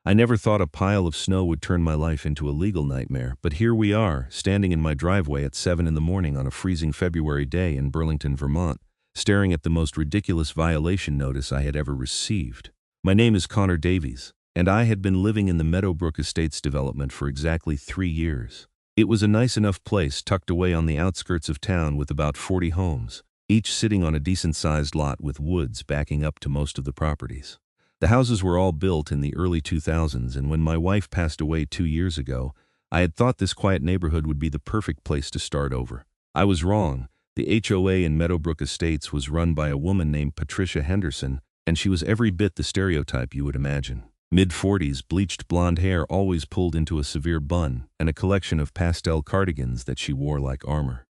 I never thought a pile of snow would turn my life into a legal nightmare, but here we are, standing in my driveway at 7 in the morning on a freezing February day in Burlington, Vermont, staring at the most ridiculous violation notice I had ever received. My name is Connor Davies, and I had been living in the Meadowbrook Estates development for exactly 3 years. It was a nice enough place tucked away on the outskirts of town with about 40 homes, each sitting on a decent-sized lot with woods backing up to most of the properties. The houses were all built in the early 2000s, and when my wife passed away 2 years ago, I had thought this quiet neighborhood would be the perfect place to start over. I was wrong. The HOA in Meadowbrook Estates was run by a woman named Patricia Henderson, and she was every bit the stereotype you would imagine. Mid-40s, bleached blonde hair always pulled into a severe bun, and a collection of pastel cardigans that she wore like armor.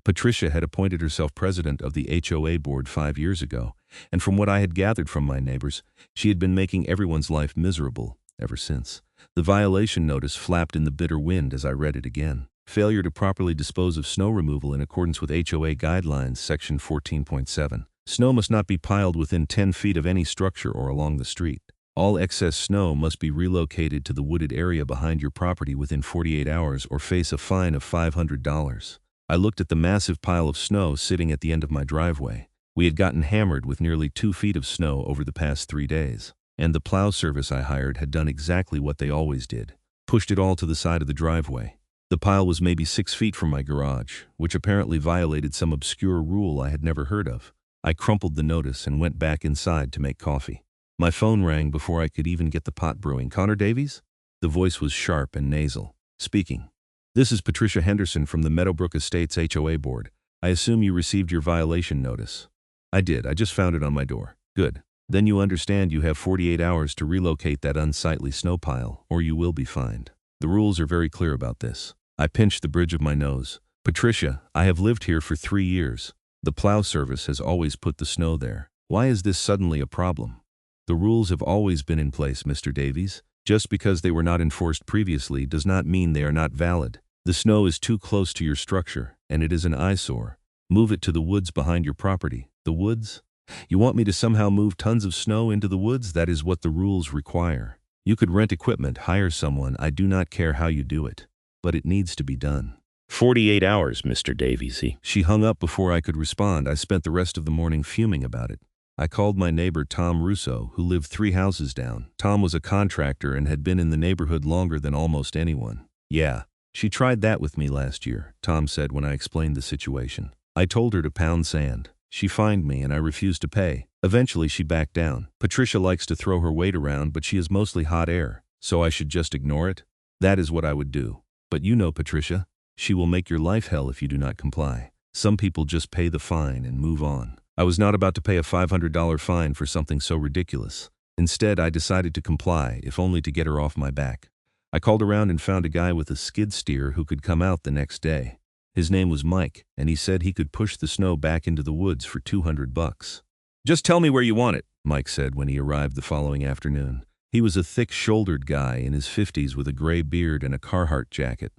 Patricia had appointed herself president of the HOA board 5 years ago, and from what I had gathered from my neighbors, she had been making everyone's life miserable ever since. The violation notice flapped in the bitter wind as I read it again. Failure to properly dispose of snow removal in accordance with HOA guidelines, section 14.7. Snow must not be piled within 10 feet of any structure or along the street. All excess snow must be relocated to the wooded area behind your property within 48 hours or face a fine of $500. I looked at the massive pile of snow sitting at the end of my driveway. We had gotten hammered with nearly 2 feet of snow over the past 3 days, and the plow service I hired had done exactly what they always did, pushed it all to the side of the driveway. The pile was maybe 6 feet from my garage, which apparently violated some obscure rule I had never heard of. I crumpled the notice and went back inside to make coffee. My phone rang before I could even get the pot brewing. "Connor Davies?" The voice was sharp and nasal. "Speaking. This is Patricia Henderson from the Meadowbrook Estates HOA board. I assume you received your violation notice." "I did. I just found it on my door." "Good. Then you understand you have 48 hours to relocate that unsightly snow pile, or you will be fined. The rules are very clear about this." I pinched the bridge of my nose. "Patricia, I have lived here for 3 years. The plow service has always put the snow there. Why is this suddenly a problem?" "The rules have always been in place, Mr. Davies. Just because they were not enforced previously does not mean they are not valid. The snow is too close to your structure, and it is an eyesore. Move it to the woods behind your property." "The woods? You want me to somehow move tons of snow into the woods? That is what the rules require. You could rent equipment, hire someone. I do not care how you do it. But it needs to be done." 48 hours, Mr. Davies. She hung up before I could respond. I spent the rest of the morning fuming about it. I called my neighbor Tom Russo, who lived 3 houses down. Tom was a contractor and had been in the neighborhood longer than almost anyone. "Yeah. She tried that with me last year," Tom said when I explained the situation. "I told her to pound sand. She fined me and I refused to pay. Eventually she backed down. Patricia likes to throw her weight around, but she is mostly hot air, so I should just ignore it? That is what I would do. But you know Patricia. She will make your life hell if you do not comply. Some people just pay the fine and move on. I was not about to pay a $500 fine for something so ridiculous. Instead, I decided to comply, if only to get her off my back. I called around and found a guy with a skid steer who could come out the next day. His name was Mike, and he said he could push the snow back into the woods for $200. "Just tell me where you want it," Mike said when he arrived the following afternoon. He was a thick-shouldered guy in his 50s with a gray beard and a Carhartt jacket.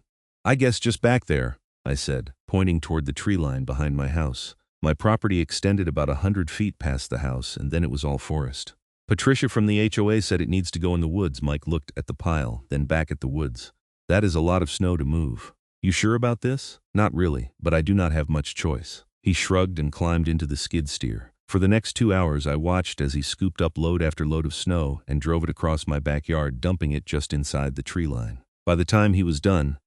"I guess just back there," I said, pointing toward the tree line behind my house. My property extended about 100 feet past the house, and then it was all forest. "Patricia from the HOA said it needs to go in the woods." Mike looked at the pile, then back at the woods. "That is a lot of snow to move. You sure about this?" "Not really, but I do not have much choice." He shrugged and climbed into the skid steer. For the next 2 hours, I watched as he scooped up load after load of snow and drove it across my backyard, dumping it just inside the tree line. By the time he was done,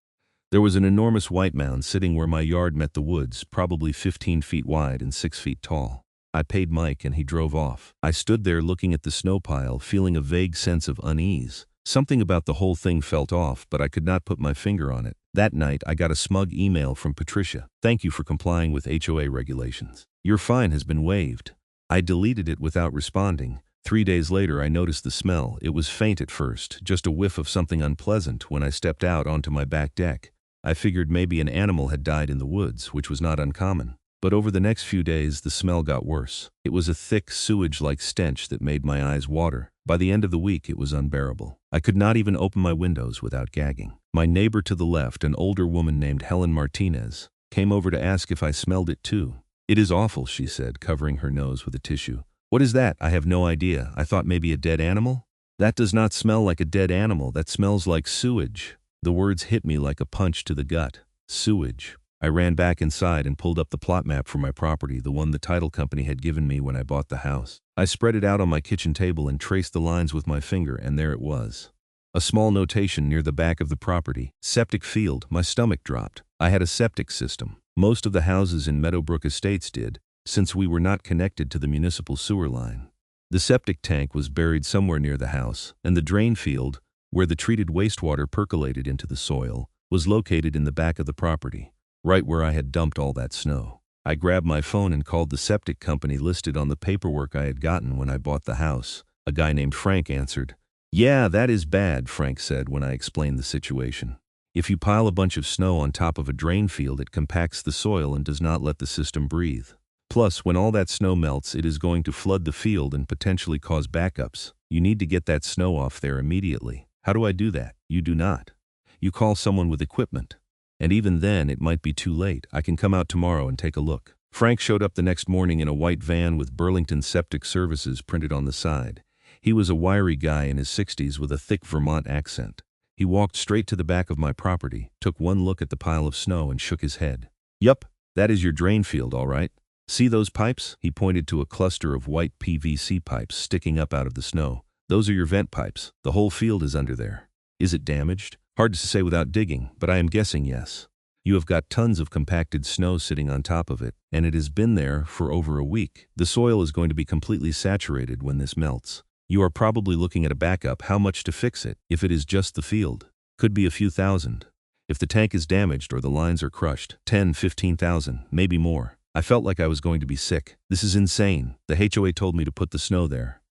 there was an enormous white mound sitting where my yard met the woods, probably 15 feet wide and 6 feet tall. I paid Mike and he drove off. I stood there looking at the snow pile, feeling a vague sense of unease. Something about the whole thing felt off, but I could not put my finger on it. That night, I got a smug email from Patricia. "Thank you for complying with HOA regulations. Your fine has been waived." I deleted it without responding. 3 days later, I noticed the smell. It was faint at first, just a whiff of something unpleasant when I stepped out onto my back deck. I figured maybe an animal had died in the woods, which was not uncommon. But over the next few days, the smell got worse. It was a thick, sewage-like stench that made my eyes water. By the end of the week, it was unbearable. I could not even open my windows without gagging. My neighbor to the left, an older woman named Helen Martinez, came over to ask if I smelled it too. "It is awful," she said, covering her nose with a tissue. "What is that?" "I have no idea. I thought maybe a dead animal." That does not smell like a dead animal, that smells like sewage. The words hit me like a punch to the gut. Sewage. I ran back inside and pulled up the plot map for my property, the one the title company had given me when I bought the house. I spread it out on my kitchen table and traced the lines with my finger, and there it was. A small notation near the back of the property. Septic field. My stomach dropped. I had a septic system. Most of the houses in Meadowbrook Estates did, since we were not connected to the municipal sewer line. The septic tank was buried somewhere near the house, and the drain field, where the treated wastewater percolated into the soil, was located in the back of the property, right where I had dumped all that snow. I grabbed my phone and called the septic company listed on the paperwork I had gotten when I bought the house. A guy named Frank answered. "Yeah, that is bad," Frank said when I explained the situation. "If you pile a bunch of snow on top of a drain field, it compacts the soil and does not let the system breathe. Plus, when all that snow melts, it is going to flood the field and potentially cause backups. You need to get that snow off there immediately." How do I do that? You do not. You call someone with equipment. And even then, it might be too late. I can come out tomorrow and take a look. Frank showed up the next morning in a white van with Burlington Septic Services printed on the side. He was a wiry guy in his 60s with a thick Vermont accent. He walked straight to the back of my property, took one look at the pile of snow and shook his head. "Yup, that is your drain field, all right. See those pipes?" He pointed to a cluster of white PVC pipes sticking up out of the snow. "Those are your vent pipes. The whole field is under there. Is it damaged? Hard to say without digging, but I am guessing yes. You have got tons of compacted snow sitting on top of it, and it has been there for over a week. The soil is going to be completely saturated when this melts. You are probably looking at a backup. How much to fix it? If it is just the field, could be a few thousand. If the tank is damaged or the lines are crushed, 10, 15,000, maybe more." I felt like I was going to be sick. "This is insane. The HOA told me to put the snow there."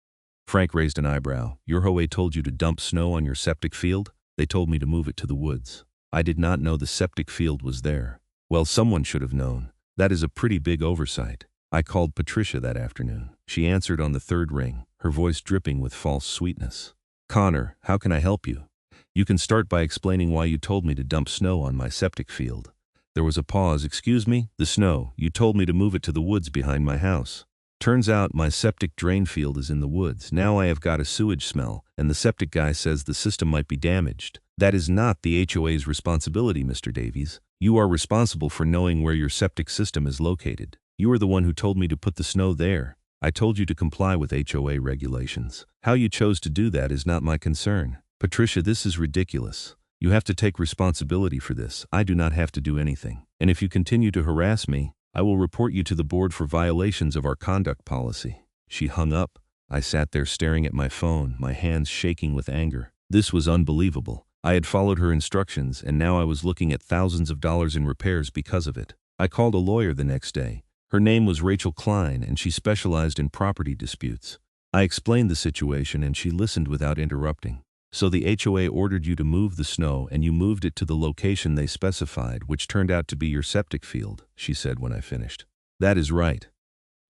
Frank raised an eyebrow. "Your HOA told you to dump snow on your septic field?" "They told me to move it to the woods. I did not know the septic field was there." "Well, someone should have known. That is a pretty big oversight." I called Patricia that afternoon. She answered on the third ring, her voice dripping with false sweetness. "Connor, how can I help you?" "You can start by explaining why you told me to dump snow on my septic field." There was a pause. "Excuse me? The snow. You told me to move it to the woods behind my house. Turns out my septic drain field is in the woods. Now I have got a sewage smell, and the septic guy says the system might be damaged. That is not the HOA's responsibility, Mr. Davies. You are responsible for knowing where your septic system is located. You are the one who told me to put the snow there. I told you to comply with HOA regulations. How you chose to do that is not my concern." "Patricia, this is ridiculous. You have to take responsibility for this. I do not have to do anything. And if you continue to harass me, I will report you to the board for violations of our conduct policy." She hung up. I sat there staring at my phone, my hands shaking with anger. This was unbelievable. I had followed her instructions, and now I was looking at thousands of dollars in repairs because of it. I called a lawyer the next day. Her name was Rachel Klein, and she specialized in property disputes. I explained the situation, and she listened without interrupting. "So the HOA ordered you to move the snow, and you moved it to the location they specified, which turned out to be your septic field," she said when I finished. "That is right.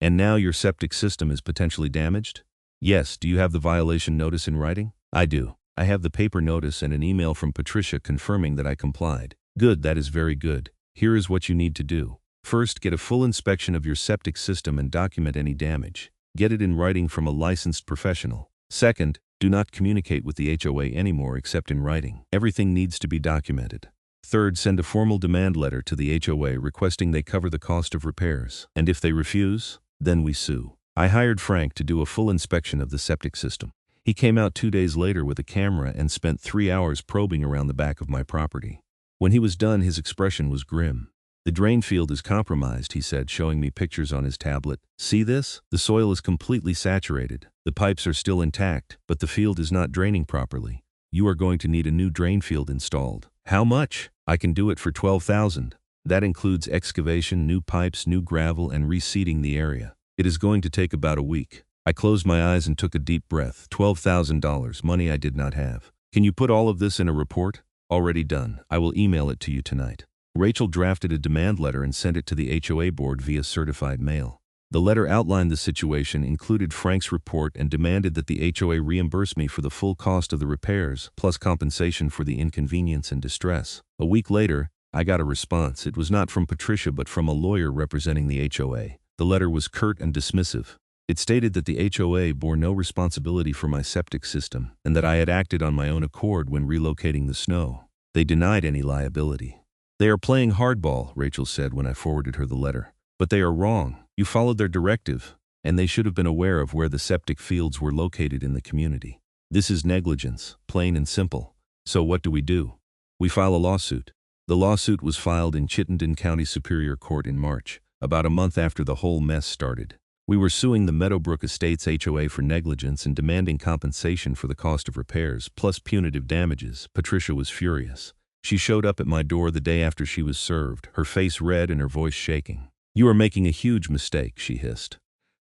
And now your septic system is potentially damaged?" "Yes. Do you have the violation notice in writing?" "I do. I have the paper notice and an email from Patricia confirming that I complied." "Good. That is very good. Here is what you need to do. First, get a full inspection of your septic system and document any damage. Get it in writing from a licensed professional. Second, do not communicate with the HOA anymore except in writing. Everything needs to be documented. Third, send a formal demand letter to the HOA requesting they cover the cost of repairs. And if they refuse, then we sue." I hired Frank to do a full inspection of the septic system. He came out 2 days later with a camera and spent 3 hours probing around the back of my property. When he was done, his expression was grim. "The drain field is compromised," he said, showing me pictures on his tablet. "See this? The soil is completely saturated. The pipes are still intact, but the field is not draining properly. You are going to need a new drain field installed." "How much?" "I can do it for $12,000. That includes excavation, new pipes, new gravel, and reseeding the area. It is going to take about a week." I closed my eyes and took a deep breath. $12,000, money I did not have. "Can you put all of this in a report?" "Already done. I will email it to you tonight." Rachel drafted a demand letter and sent it to the HOA board via certified mail. The letter outlined the situation, included Frank's report, and demanded that the HOA reimburse me for the full cost of the repairs, plus compensation for the inconvenience and distress. A week later, I got a response. It was not from Patricia but from a lawyer representing the HOA. The letter was curt and dismissive. It stated that the HOA bore no responsibility for my septic system and that I had acted on my own accord when relocating the snow. They denied any liability. "They are playing hardball," Rachel said when I forwarded her the letter. "But they are wrong. You followed their directive, and they should have been aware of where the septic fields were located in the community. This is negligence, plain and simple. So what do? We file a lawsuit." The lawsuit was filed in Chittenden County Superior Court in March, about a month after the whole mess started. We were suing the Meadowbrook Estates HOA for negligence and demanding compensation for the cost of repairs, plus punitive damages. Patricia was furious. She showed up at my door the day after she was served, her face red and her voice shaking. "You are making a huge mistake," she hissed.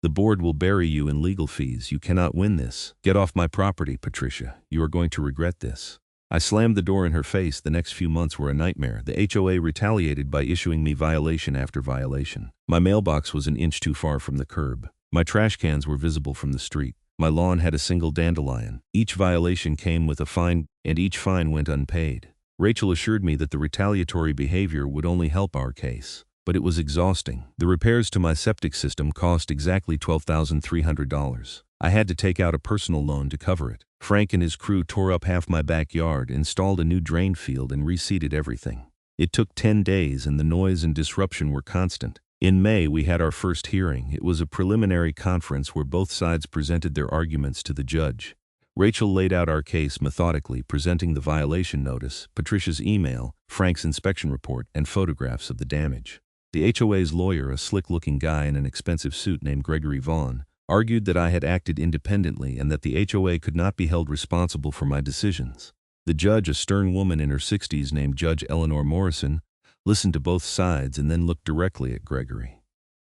"The board will bury you in legal fees. You cannot win this. Get off my property, Patricia. You are going to regret this." I slammed the door in her face. The next few months were a nightmare. The HOA retaliated by issuing me violation after violation. My mailbox was an inch too far from the curb. My trash cans were visible from the street. My lawn had a single dandelion. Each violation came with a fine, and each fine went unpaid. Rachel assured me that the retaliatory behavior would only help our case. But it was exhausting. The repairs to my septic system cost exactly $12,300. I had to take out a personal loan to cover it. Frank and his crew tore up half my backyard, installed a new drain field, and reseeded everything. It took 10 days, and the noise and disruption were constant. In May, we had our first hearing. It was a preliminary conference where both sides presented their arguments to the judge. Rachel laid out our case methodically, presenting the violation notice, Patricia's email, Frank's inspection report, and photographs of the damage. The HOA's lawyer, a slick-looking guy in an expensive suit named Gregory Vaughn, argued that I had acted independently and that the HOA could not be held responsible for my decisions. The judge, a stern woman in her 60s named Judge Eleanor Morrison, listened to both sides and then looked directly at Gregory.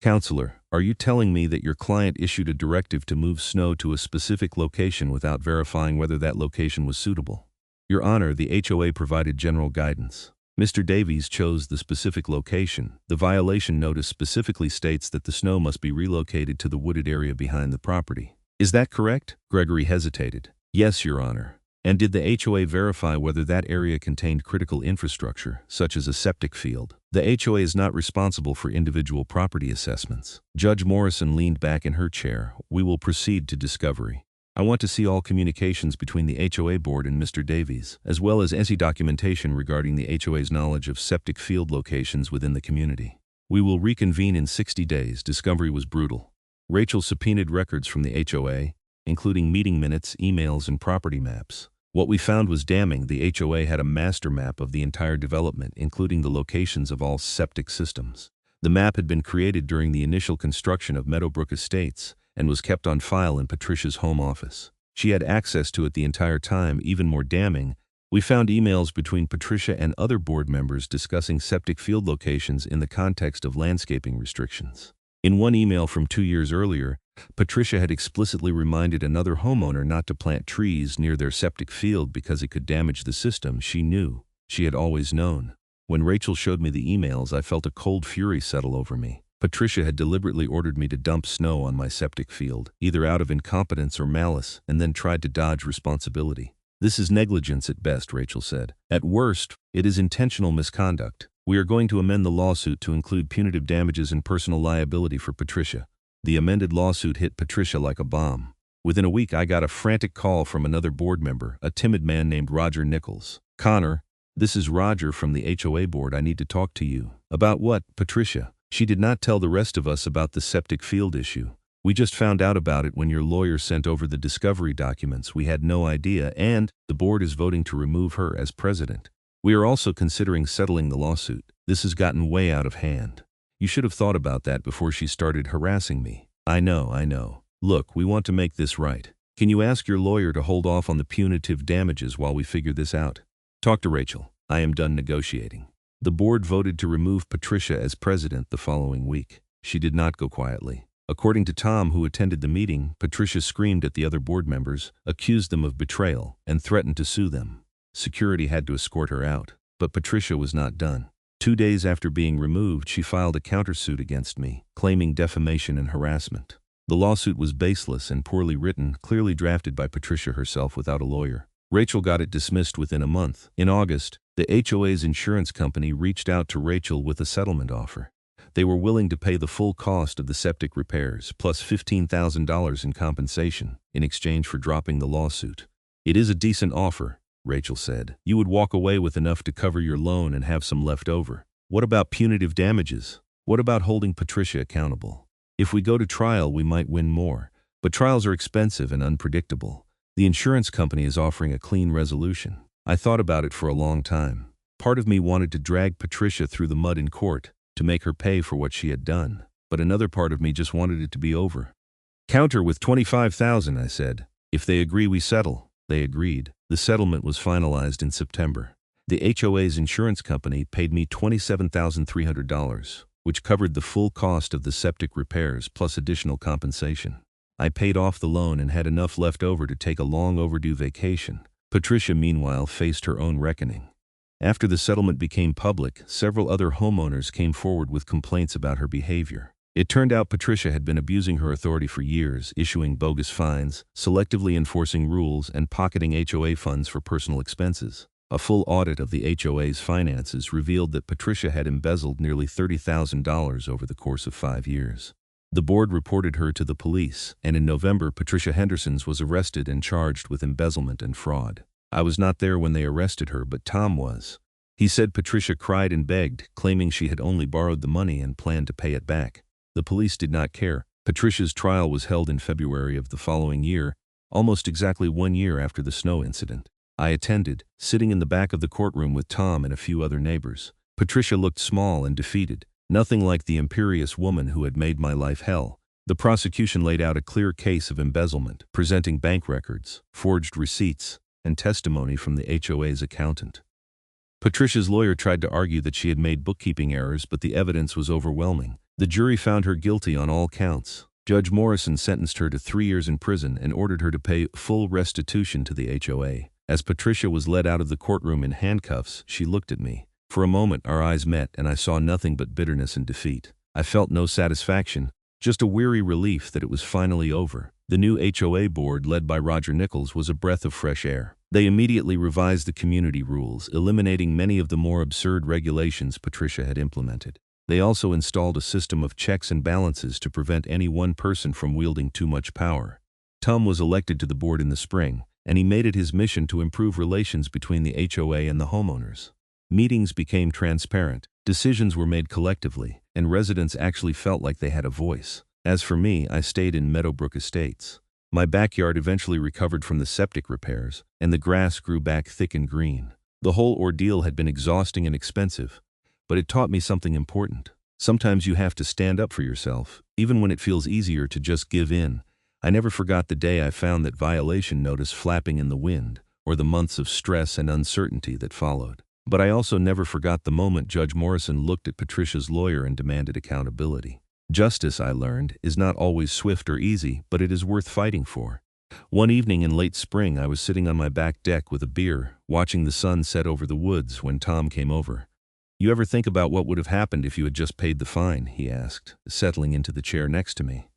"Counselor, are you telling me that your client issued a directive to move snow to a specific location without verifying whether that location was suitable?" "Your Honor, the HOA provided general guidance. Mr. Davies chose the specific location. The violation notice specifically states that the snow must be relocated to the wooded area behind the property." "Is that correct?" Gregory hesitated. "Yes, Your Honor." "And did the HOA verify whether that area contained critical infrastructure, such as a septic field?" "The HOA is not responsible for individual property assessments." Judge Morrison leaned back in her chair. "We will proceed to discovery. I want to see all communications between the HOA board and Mr. Davies, as well as any documentation regarding the HOA's knowledge of septic field locations within the community. We will reconvene in 60 days. Discovery was brutal. Rachel subpoenaed records from the HOA, including meeting minutes, emails, and property maps. What we found was damning. The HOA had a master map of the entire development, including the locations of all septic systems. The map had been created during the initial construction of Meadowbrook Estates and was kept on file in Patricia's home office. She had access to it the entire time. Even more damning, we found emails between Patricia and other board members discussing septic field locations in the context of landscaping restrictions. In one email from 2 years earlier, Patricia had explicitly reminded another homeowner not to plant trees near their septic field because it could damage the system. She knew. She had always known. When Rachel showed me the emails, I felt a cold fury settle over me. Patricia had deliberately ordered me to dump snow on my septic field, either out of incompetence or malice, and then tried to dodge responsibility. "This is negligence at best," Rachel said. "At worst, it is intentional misconduct. We are going to amend the lawsuit to include punitive damages and personal liability for Patricia." The amended lawsuit hit Patricia like a bomb. Within a week, I got a frantic call from another board member, a timid man named Roger Nichols. "Connor, this is Roger from the HOA board. I need to talk to you." "About what, Patricia?" "She did not tell the rest of us about the septic field issue. We just found out about it when your lawyer sent over the discovery documents. We had no idea, and the board is voting to remove her as president. We are also considering settling the lawsuit. This has gotten way out of hand. You should have thought about that before she started harassing me." I know. "Look, we want to make this right. Can you ask your lawyer to hold off on the punitive damages while we figure this out?" "Talk to Rachel. I am done negotiating." The board voted to remove Patricia as president the following week. She did not go quietly. According to Tom, who attended the meeting, Patricia screamed at the other board members, accused them of betrayal, and threatened to sue them. Security had to escort her out. But Patricia was not done. 2 days after being removed, she filed a countersuit against me, claiming defamation and harassment. The lawsuit was baseless and poorly written, clearly drafted by Patricia herself without a lawyer. Rachel got it dismissed within a month. In August, the HOA's insurance company reached out to Rachel with a settlement offer. They were willing to pay the full cost of the septic repairs, plus $15,000 in compensation, in exchange for dropping the lawsuit. "It is a decent offer," Rachel said. "You would walk away with enough to cover your loan and have some left over. What about punitive damages? What about holding Patricia accountable? If we go to trial, we might win more, but trials are expensive and unpredictable. The insurance company is offering a clean resolution." I thought about it for a long time. Part of me wanted to drag Patricia through the mud in court, to make her pay for what she had done, but another part of me just wanted it to be over. "Counter with $25,000, I said. "If they agree, we settle." They agreed. The settlement was finalized in September. The HOA's insurance company paid me $27,300, which covered the full cost of the septic repairs plus additional compensation. I paid off the loan and had enough left over to take a long overdue vacation. Patricia, meanwhile, faced her own reckoning. After the settlement became public, several other homeowners came forward with complaints about her behavior. It turned out Patricia had been abusing her authority for years, issuing bogus fines, selectively enforcing rules, and pocketing HOA funds for personal expenses. A full audit of the HOA's finances revealed that Patricia had embezzled nearly $30,000 over the course of 5 years. The board reported her to the police, and in November, Patricia Hendersons was arrested and charged with embezzlement and fraud. I was not there when they arrested her, but Tom was. He said Patricia cried and begged, claiming she had only borrowed the money and planned to pay it back. The police did not care. Patricia's trial was held in February of the following year, almost exactly 1 year after the snow incident. I attended, sitting in the back of the courtroom with Tom and a few other neighbors. Patricia looked small and defeated, nothing like the imperious woman who had made my life hell. The prosecution laid out a clear case of embezzlement, presenting bank records, forged receipts, and testimony from the HOA's accountant. Patricia's lawyer tried to argue that she had made bookkeeping errors, but the evidence was overwhelming. The jury found her guilty on all counts. Judge Morrison sentenced her to 3 years in prison and ordered her to pay full restitution to the HOA. As Patricia was led out of the courtroom in handcuffs, she looked at me. For a moment, our eyes met, and I saw nothing but bitterness and defeat. I felt no satisfaction, just a weary relief that it was finally over. The new HOA board, led by Roger Nichols, was a breath of fresh air. They immediately revised the community rules, eliminating many of the more absurd regulations Patricia had implemented. They also installed a system of checks and balances to prevent any one person from wielding too much power. Tom was elected to the board in the spring, and he made it his mission to improve relations between the HOA and the homeowners. Meetings became transparent, decisions were made collectively, and residents actually felt like they had a voice. As for me, I stayed in Meadowbrook Estates. My backyard eventually recovered from the septic repairs, and the grass grew back thick and green. The whole ordeal had been exhausting and expensive, but it taught me something important. Sometimes you have to stand up for yourself, even when it feels easier to just give in. I never forgot the day I found that violation notice flapping in the wind, or the months of stress and uncertainty that followed. But I also never forgot the moment Judge Morrison looked at Patricia's lawyer and demanded accountability. Justice, I learned, is not always swift or easy, but it is worth fighting for. One evening in late spring, I was sitting on my back deck with a beer, watching the sun set over the woods when Tom came over. "You ever think about what would have happened if you had just paid the fine?" he asked, settling into the chair next to me.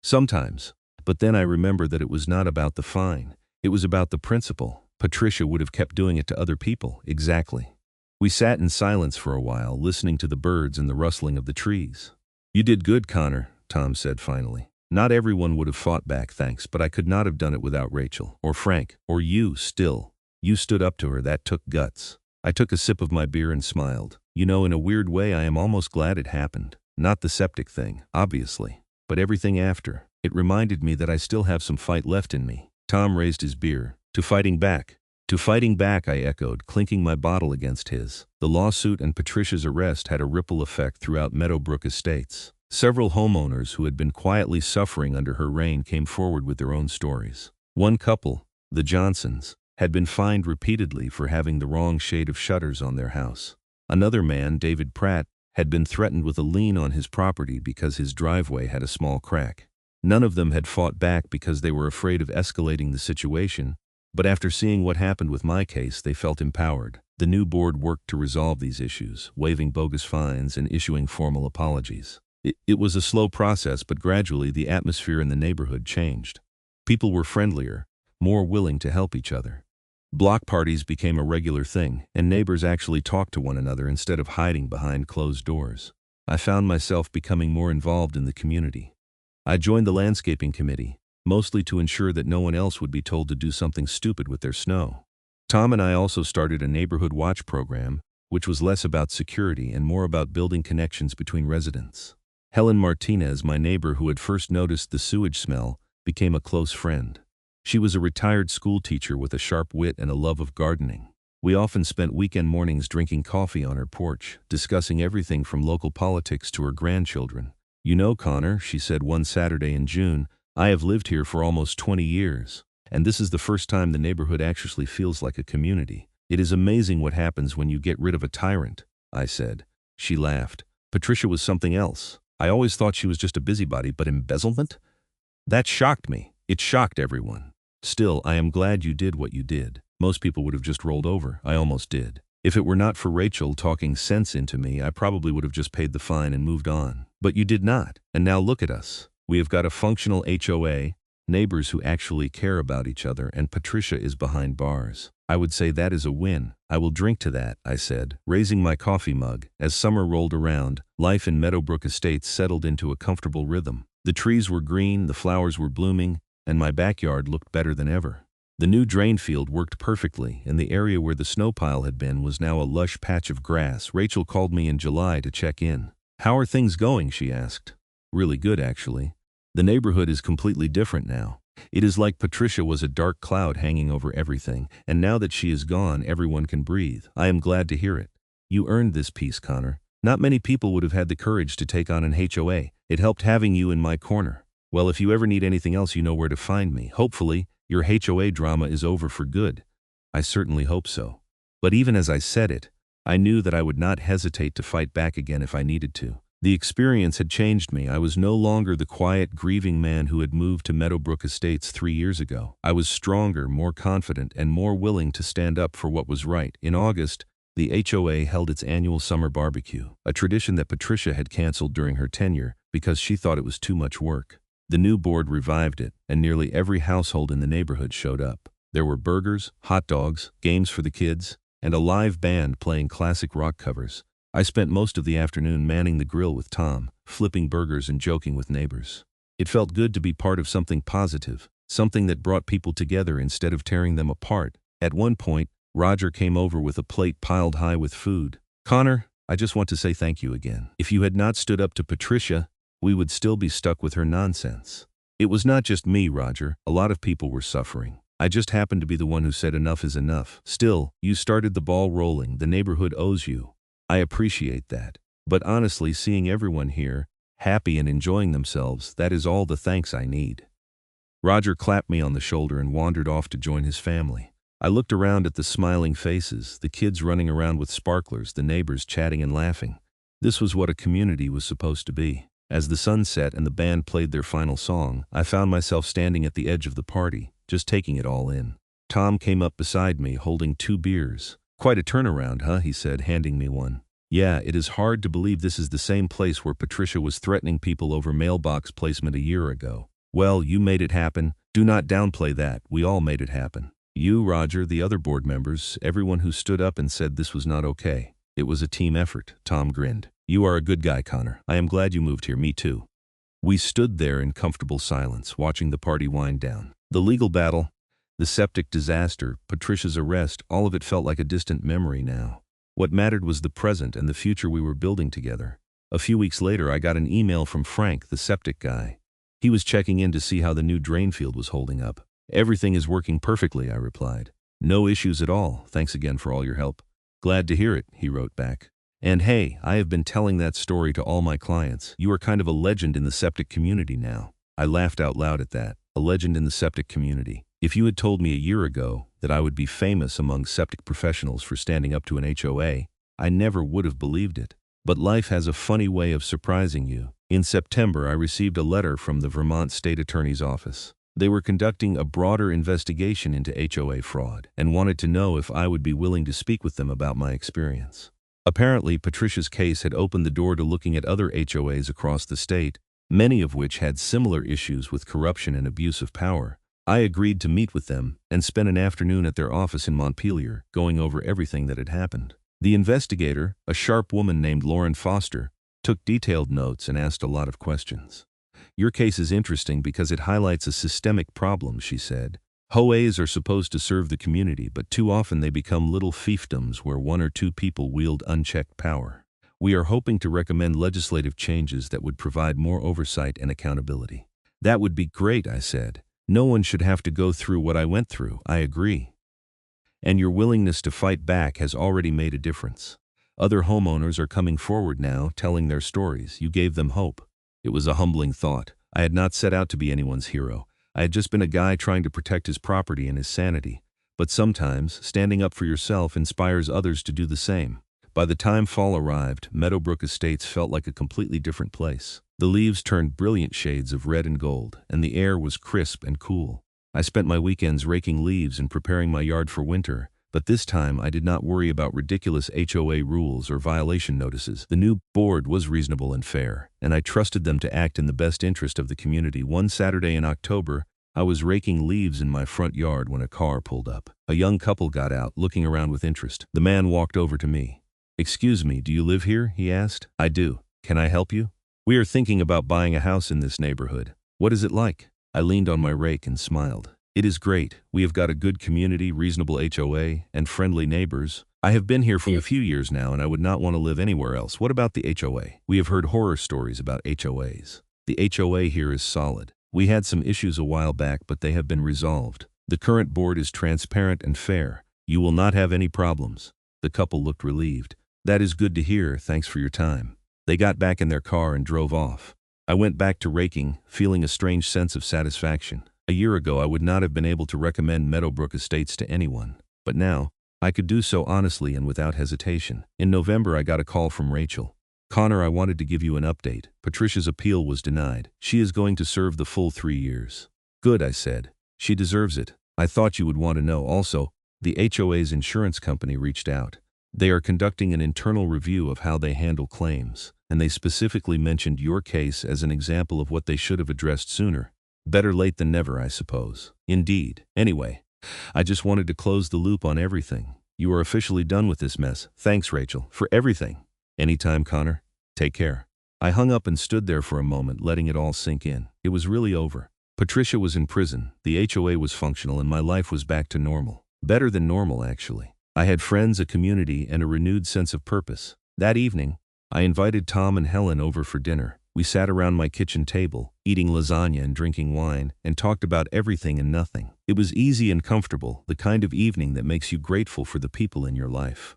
"Sometimes. But then I remembered that it was not about the fine. It was about the principle. Patricia would have kept doing it to other people." "Exactly." We sat in silence for a while, listening to the birds and the rustling of the trees. "You did good, Connor," Tom said finally. "Not everyone would have fought back, thanks, but I could not have done it without Rachel, or Frank, or you still. You stood up to her. That took guts." I took a sip of my beer and smiled. "You know, in a weird way, I am almost glad it happened. Not the septic thing, obviously, but everything after. It reminded me that I still have some fight left in me." Tom raised his beer. "To fighting back." "To fighting back," I echoed, clinking my bottle against his. The lawsuit and Patricia's arrest had a ripple effect throughout Meadowbrook Estates. Several homeowners who had been quietly suffering under her reign came forward with their own stories. One couple, the Johnsons, had been fined repeatedly for having the wrong shade of shutters on their house. Another man, David Pratt, had been threatened with a lien on his property because his driveway had a small crack. None of them had fought back because they were afraid of escalating the situation, but after seeing what happened with my case, they felt empowered. The new board worked to resolve these issues, waiving bogus fines and issuing formal apologies. It was a slow process, but gradually the atmosphere in the neighborhood changed. People were friendlier, more willing to help each other. Block parties became a regular thing, and neighbors actually talked to one another instead of hiding behind closed doors. I found myself becoming more involved in the community. I joined the landscaping committee, mostly to ensure that no one else would be told to do something stupid with their snow. Tom and I also started a neighborhood watch program, which was less about security and more about building connections between residents. Helen Martinez, my neighbor who had first noticed the sewage smell, became a close friend. She was a retired school teacher with a sharp wit and a love of gardening. We often spent weekend mornings drinking coffee on her porch, discussing everything from local politics to her grandchildren. "You know, Connor," she said one Saturday in June, "I have lived here for almost 20 years, and this is the first time the neighborhood actually feels like a community. It is amazing what happens when you get rid of a tyrant," I said. She laughed. "Patricia was something else. I always thought she was just a busybody, but embezzlement? That shocked me. It shocked everyone. Still, I am glad you did what you did. Most people would have just rolled over. I almost did. If it were not for Rachel talking sense into me, I probably would have just paid the fine and moved on. But you did not, and now look at us. We have got a functional HOA, neighbors who actually care about each other, and Patricia is behind bars. I would say that is a win. I will drink to that," I said, raising my coffee mug. As summer rolled around, life in Meadowbrook Estates settled into a comfortable rhythm. The trees were green, the flowers were blooming, and my backyard looked better than ever. The new drain field worked perfectly, and the area where the snow pile had been was now a lush patch of grass. Rachel called me in July to check in. "How are things going?" she asked. "Really good, actually. The neighborhood is completely different now. It is like Patricia was a dark cloud hanging over everything, and now that she is gone, everyone can breathe. I am glad to hear it. You earned this peace, Connor. Not many people would have had the courage to take on an HOA. It helped having you in my corner. Well, if you ever need anything else, you know where to find me. Hopefully, your HOA drama is over for good." I certainly hope so. But even as I said it, I knew that I would not hesitate to fight back again if I needed to. The experience had changed me. I was no longer the quiet, grieving man who had moved to Meadowbrook Estates 3 years ago. I was stronger, more confident, and more willing to stand up for what was right. In August, the HOA held its annual summer barbecue, a tradition that Patricia had canceled during her tenure because she thought it was too much work. The new board revived it, and nearly every household in the neighborhood showed up. There were burgers, hot dogs, games for the kids, and a live band playing classic rock covers. I spent most of the afternoon manning the grill with Tom, flipping burgers and joking with neighbors. It felt good to be part of something positive, something that brought people together instead of tearing them apart. At one point, Roger came over with a plate piled high with food. "Connor, I just want to say thank you again. If you had not stood up to Patricia, we would still be stuck with her nonsense." "It was not just me, Roger. A lot of people were suffering. I just happened to be the one who said enough is enough. Still, you started the ball rolling. The neighborhood owes you. I appreciate that. But honestly, seeing everyone here, happy and enjoying themselves, that is all the thanks I need." Roger clapped me on the shoulder and wandered off to join his family. I looked around at the smiling faces, the kids running around with sparklers, the neighbors chatting and laughing. This was what a community was supposed to be. As the sun set and the band played their final song, I found myself standing at the edge of the party, just taking it all in. Tom came up beside me, holding 2 beers. "Quite a turnaround, huh?" he said, handing me one. "Yeah, it is hard to believe this is the same place where Patricia was threatening people over mailbox placement a year ago. Well, you made it happen. Do not downplay that. We all made it happen. You, Roger, the other board members, everyone who stood up and said this was not okay. It was a team effort." Tom grinned. "You are a good guy, Connor. I am glad you moved here. Me too." We stood there in comfortable silence, watching the party wind down. The legal battle, the septic disaster, Patricia's arrest, all of it felt like a distant memory now. What mattered was the present and the future we were building together. A few weeks later, I got an email from Frank, the septic guy. He was checking in to see how the new drain field was holding up. "Everything is working perfectly," I replied. "No issues at all. Thanks again for all your help." "Glad to hear it," he wrote back. "And hey, I have been telling that story to all my clients. You are kind of a legend in the septic community now." I laughed out loud at that. A legend in the septic community. If you had told me a year ago that I would be famous among septic professionals for standing up to an HOA, I never would have believed it. But life has a funny way of surprising you. In September, I received a letter from the Vermont State Attorney's Office. They were conducting a broader investigation into HOA fraud and wanted to know if I would be willing to speak with them about my experience. Apparently, Patricia's case had opened the door to looking at other HOAs across the state, many of which had similar issues with corruption and abuse of power. I agreed to meet with them and spend an afternoon at their office in Montpelier, going over everything that had happened. The investigator, a sharp woman named Lauren Foster, took detailed notes, and asked a lot of questions. Your case is interesting because it highlights a systemic problem, she said. HOAs are supposed to serve the community, but too often they become little fiefdoms where one or two people wield unchecked power. We are hoping to recommend legislative changes that would provide more oversight and accountability. That would be great, I said. No one should have to go through what I went through. I agree. And your willingness to fight back has already made a difference. Other homeowners are coming forward now, telling their stories. You gave them hope. It was a humbling thought. I had not set out to be anyone's hero. I had just been a guy trying to protect his property and his sanity. But sometimes, standing up for yourself inspires others to do the same. By the time fall arrived, Meadowbrook Estates felt like a completely different place. The leaves turned brilliant shades of red and gold, and the air was crisp and cool. I spent my weekends raking leaves and preparing my yard for winter, but this time I did not worry about ridiculous HOA rules or violation notices. The new board was reasonable and fair, and I trusted them to act in the best interest of the community. One Saturday in October, I was raking leaves in my front yard when a car pulled up. A young couple got out, looking around with interest. The man walked over to me. "Excuse me, do you live here?" he asked. "I do. Can I help you?" "We are thinking about buying a house in this neighborhood. What is it like?" I leaned on my rake and smiled. "It is great. We have got a good community, reasonable HOA, and friendly neighbors. I have been here for a few years now, and I would not want to live anywhere else." "What about the HOA?" "We have heard horror stories about HOAs. The HOA here is solid. We had some issues a while back, but they have been resolved. The current board is transparent and fair. You will not have any problems." The couple looked relieved. "That is good to hear. Thanks for your time." They got back in their car and drove off. I went back to raking, feeling a strange sense of satisfaction. A year ago, I would not have been able to recommend Meadowbrook Estates to anyone. But now, I could do so honestly and without hesitation. In November, I got a call from Rachel. "Connor, I wanted to give you an update. Patricia's appeal was denied. She is going to serve the full 3 years." "Good," I said. "She deserves it. I thought you would want to know." Also, the HOA's insurance company reached out. They are conducting an internal review of how they handle claims, and they specifically mentioned your case as an example of what they should have addressed sooner. Better late than never, I suppose. Indeed. Anyway, I just wanted to close the loop on everything. You are officially done with this mess. Thanks, Rachel, for everything. Anytime, Connor. Take care. I hung up and stood there for a moment, letting it all sink in. It was really over. Patricia was in prison, the HOA was functional, and my life was back to normal. Better than normal, actually. I had friends, a community, and a renewed sense of purpose. That evening, I invited Tom and Helen over for dinner. We sat around my kitchen table, eating lasagna and drinking wine, and talked about everything and nothing. It was easy and comfortable, the kind of evening that makes you grateful for the people in your life.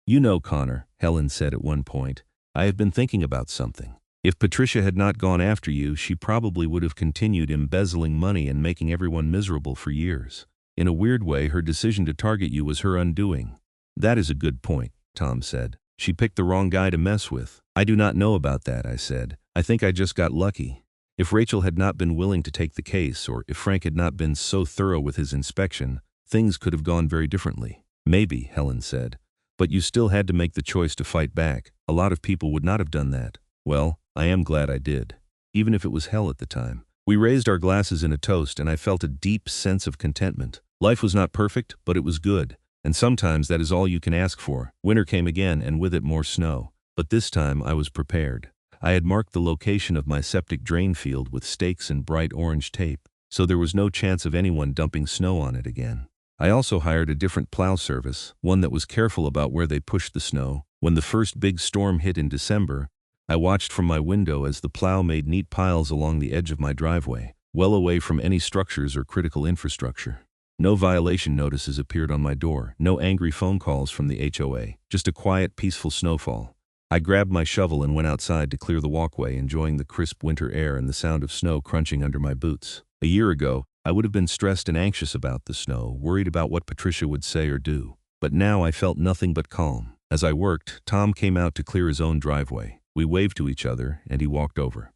"You know, Connor," Helen said at one point, "I have been thinking about something. If Patricia had not gone after you, she probably would have continued embezzling money and making everyone miserable for years. In a weird way, her decision to target you was her undoing." "That is a good point," Tom said. "She picked the wrong guy to mess with." "I do not know about that," I said. "I think I just got lucky. If Rachel had not been willing to take the case, or if Frank had not been so thorough with his inspection, things could have gone very differently." "Maybe," Helen said. "But you still had to make the choice to fight back. A lot of people would not have done that." "Well, I am glad I did, even if it was hell at the time." We raised our glasses in a toast, and I felt a deep sense of contentment. Life was not perfect, but it was good, and sometimes that is all you can ask for. Winter came again, and with it more snow. But this time I was prepared. I had marked the location of my septic drain field with stakes and bright orange tape, so there was no chance of anyone dumping snow on it again. I also hired a different plow service, one that was careful about where they pushed the snow. When the first big storm hit in December, I watched from my window as the plow made neat piles along the edge of my driveway, well away from any structures or critical infrastructure. No violation notices appeared on my door, no angry phone calls from the HOA, just a quiet, peaceful snowfall. I grabbed my shovel and went outside to clear the walkway, enjoying the crisp winter air and the sound of snow crunching under my boots. A year ago, I would have been stressed and anxious about the snow, worried about what Patricia would say or do. But now I felt nothing but calm. As I worked, Tom came out to clear his own driveway. We waved to each other, and he walked over.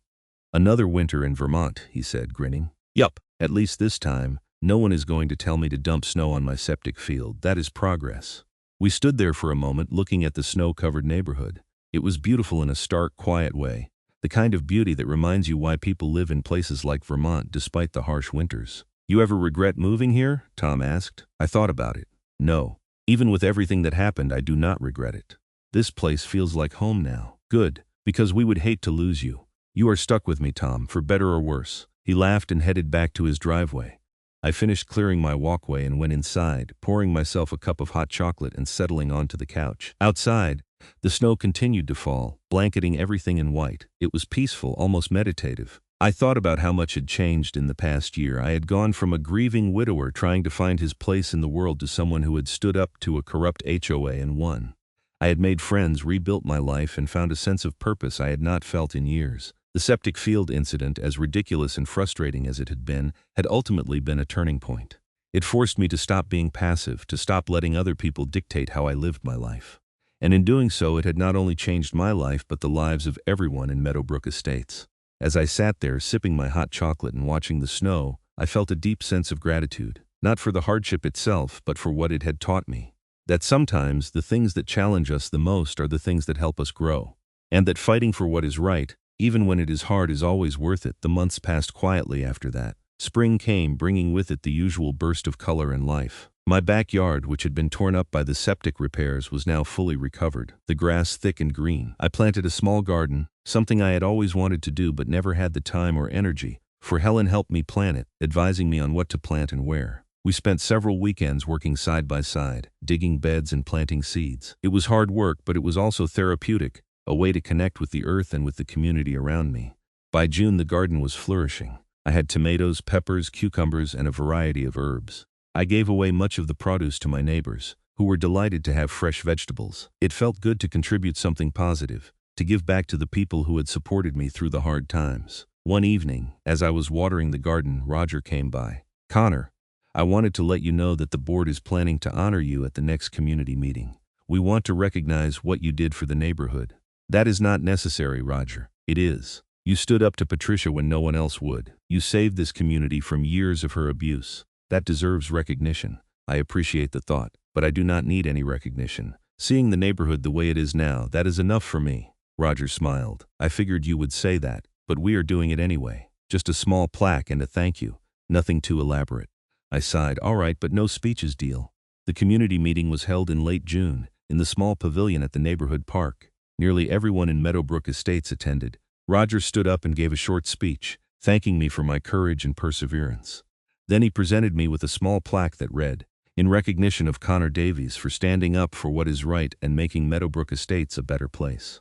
"Another winter in Vermont," he said, grinning. "Yup, at least this time, no one is going to tell me to dump snow on my septic field. That is progress." We stood there for a moment, looking at the snow-covered neighborhood. It was beautiful in a stark, quiet way, the kind of beauty that reminds you why people live in places like Vermont despite the harsh winters. "You ever regret moving here?" Tom asked. I thought about it. No. Even with everything that happened, I do not regret it. This place feels like home now. Good. Because we would hate to lose you. You are stuck with me, Tom, for better or worse. He laughed and headed back to his driveway. I finished clearing my walkway and went inside, pouring myself a cup of hot chocolate and settling onto the couch. Outside, the snow continued to fall, blanketing everything in white. It was peaceful, almost meditative. I thought about how much had changed in the past year. I had gone from a grieving widower trying to find his place in the world to someone who had stood up to a corrupt HOA and won. I had made friends, rebuilt my life, and found a sense of purpose I had not felt in years. The septic field incident, as ridiculous and frustrating as it had ultimately been a turning point. It forced me to stop being passive, to stop letting other people dictate how I lived my life. And in doing so, it had not only changed my life but the lives of everyone in Meadowbrook Estates. As I sat there, sipping my hot chocolate and watching the snow, I felt a deep sense of gratitude, not for the hardship itself, but for what it had taught me. That sometimes the things that challenge us the most are the things that help us grow. And that fighting for what is right, even when it is hard, is always worth it. The months passed quietly after that. Spring came, bringing with it the usual burst of color and life. My backyard, which had been torn up by the septic repairs, was now fully recovered, the grass thick and green. I planted a small garden, something I had always wanted to do but never had the time or energy, for Helen helped me plan it, advising me on what to plant and where. We spent several weekends working side by side, digging beds and planting seeds. It was hard work, but it was also therapeutic, a way to connect with the earth and with the community around me. By June, the garden was flourishing. I had tomatoes, peppers, cucumbers, and a variety of herbs. I gave away much of the produce to my neighbors, who were delighted to have fresh vegetables. It felt good to contribute something positive, to give back to the people who had supported me through the hard times. One evening, as I was watering the garden, Roger came by. "Connor, I wanted to let you know that the board is planning to honor you at the next community meeting. We want to recognize what you did for the neighborhood." "That is not necessary, Roger." "It is. You stood up to Patricia when no one else would. You saved this community from years of her abuse. That deserves recognition. I appreciate the thought, but I do not need any recognition. Seeing the neighborhood the way it is now, that is enough for me." Roger smiled. "I figured you would say that, but we are doing it anyway. Just a small plaque and a thank you. Nothing too elaborate." I sighed. "All right, but no speeches, deal." The community meeting was held in late June, in the small pavilion at the neighborhood park. Nearly everyone in Meadowbrook Estates attended. Roger stood up and gave a short speech, thanking me for my courage and perseverance. Then he presented me with a small plaque that read, "In recognition of Connor Davies for standing up for what is right and making Meadowbrook Estates a better place."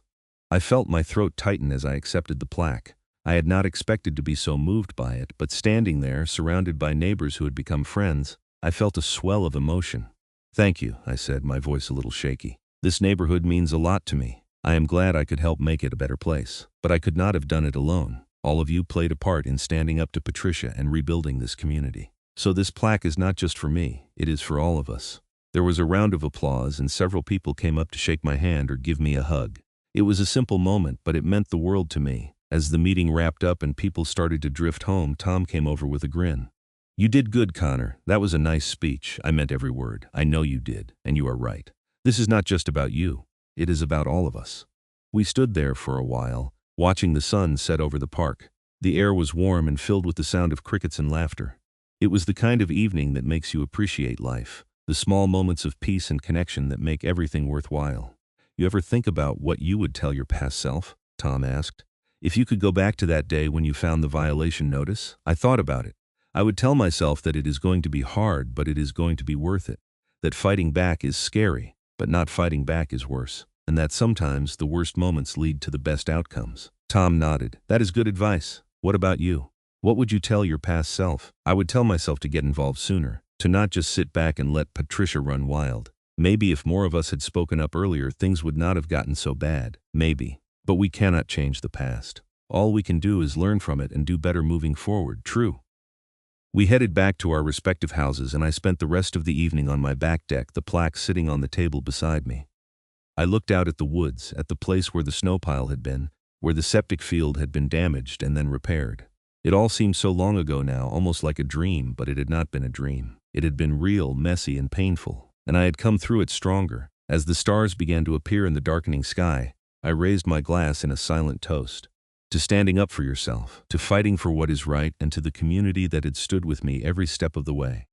I felt my throat tighten as I accepted the plaque. I had not expected to be so moved by it, but standing there, surrounded by neighbors who had become friends, I felt a swell of emotion. "Thank you," I said, my voice a little shaky. "This neighborhood means a lot to me. I am glad I could help make it a better place. But I could not have done it alone. All of you played a part in standing up to Patricia and rebuilding this community. So this plaque is not just for me, it is for all of us." There was a round of applause and several people came up to shake my hand or give me a hug. It was a simple moment, but it meant the world to me. As the meeting wrapped up and people started to drift home, Tom came over with a grin. "You did good, Connor. That was a nice speech. I meant every word. I know you did, and you are right. This is not just about you. It is about all of us." We stood there for a while, watching the sun set over the park. The air was warm and filled with the sound of crickets and laughter. It was the kind of evening that makes you appreciate life, the small moments of peace and connection that make everything worthwhile. "You ever think about what you would tell your past self?" Tom asked. "If you could go back to that day when you found the violation notice?" I thought about it. I would tell myself that it is going to be hard, but it is going to be worth it. That fighting back is scary, but not fighting back is worse. And that sometimes the worst moments lead to the best outcomes. Tom nodded. "That is good advice. What about you? What would you tell your past self?" "I would tell myself to get involved sooner, to not just sit back and let Patricia run wild. Maybe if more of us had spoken up earlier, things would not have gotten so bad. Maybe. But we cannot change the past. All we can do is learn from it and do better moving forward." True. We headed back to our respective houses and I spent the rest of the evening on my back deck, the plaque sitting on the table beside me. I looked out at the woods, at the place where the snow pile had been, where the septic field had been damaged and then repaired. It all seemed so long ago now, almost like a dream, but it had not been a dream. It had been real, messy, and painful, and I had come through it stronger. As the stars began to appear in the darkening sky, I raised my glass in a silent toast. To standing up for yourself, to fighting for what is right, and to the community that had stood with me every step of the way.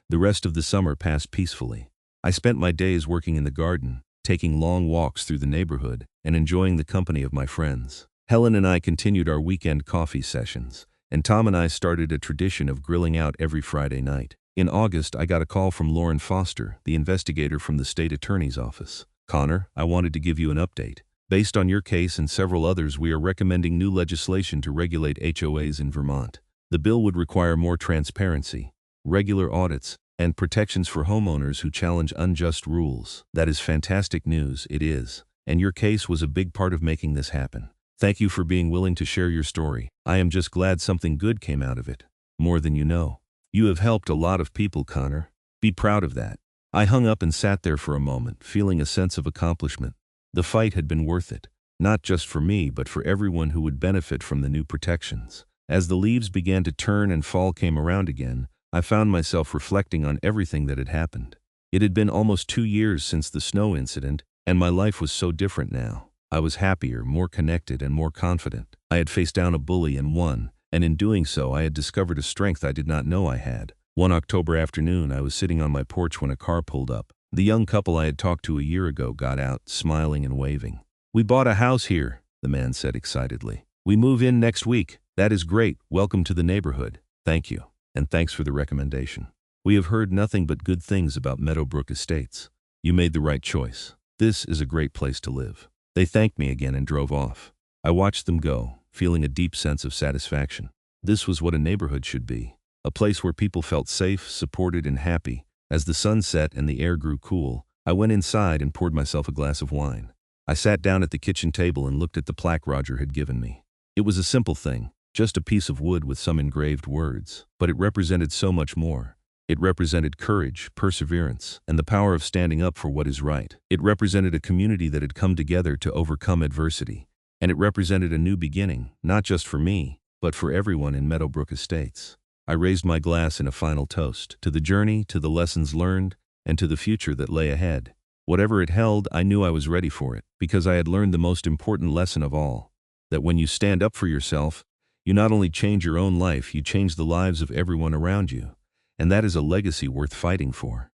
The rest of the summer passed peacefully. I spent my days working in the garden, taking long walks through the neighborhood and enjoying the company of my friends. Helen and I continued our weekend coffee sessions, and Tom and I started a tradition of grilling out every Friday night. In August, I got a call from Lauren Foster, the investigator from the state attorney's office. "Connor, I wanted to give you an update. Based on your case and several others, we are recommending new legislation to regulate HOAs in Vermont. The bill would require more transparency, regular audits, and protections for homeowners who challenge unjust rules." "That is fantastic news," it is, "and your case was a big part of making this happen. Thank you for being willing to share your story. I am just glad something good came out of it. More than you know. You have helped a lot of people, Connor. Be proud of that." I hung up and sat there for a moment, feeling a sense of accomplishment. The fight had been worth it, not just for me but for everyone who would benefit from the new protections. As the leaves began to turn and fall came around again, I found myself reflecting on everything that had happened. It had been almost 2 years since the snow incident, and my life was so different now. I was happier, more connected, and more confident. I had faced down a bully and won, and in doing so I had discovered a strength I did not know I had. One October afternoon, I was sitting on my porch when a car pulled up. The young couple I had talked to a year ago got out, smiling and waving. "We bought a house here," the man said excitedly. "We move in next week." "That is great. Welcome to the neighborhood." "Thank you. And thanks for the recommendation. We have heard nothing but good things about Meadowbrook Estates. You made the right choice. This is a great place to live." They thanked me again and drove off. I watched them go, feeling a deep sense of satisfaction. This was what a neighborhood should be. A place where people felt safe, supported, and happy. As the sun set and the air grew cool, I went inside and poured myself a glass of wine. I sat down at the kitchen table and looked at the plaque Roger had given me. It was a simple thing, just a piece of wood with some engraved words, but it represented so much more. It represented courage, perseverance, and the power of standing up for what is right. It represented a community that had come together to overcome adversity. And it represented a new beginning, not just for me, but for everyone in Meadowbrook Estates. I raised my glass in a final toast, to the journey, to the lessons learned, and to the future that lay ahead. Whatever it held, I knew I was ready for it, because I had learned the most important lesson of all, that when you stand up for yourself, you not only change your own life, you change the lives of everyone around you. And that is a legacy worth fighting for.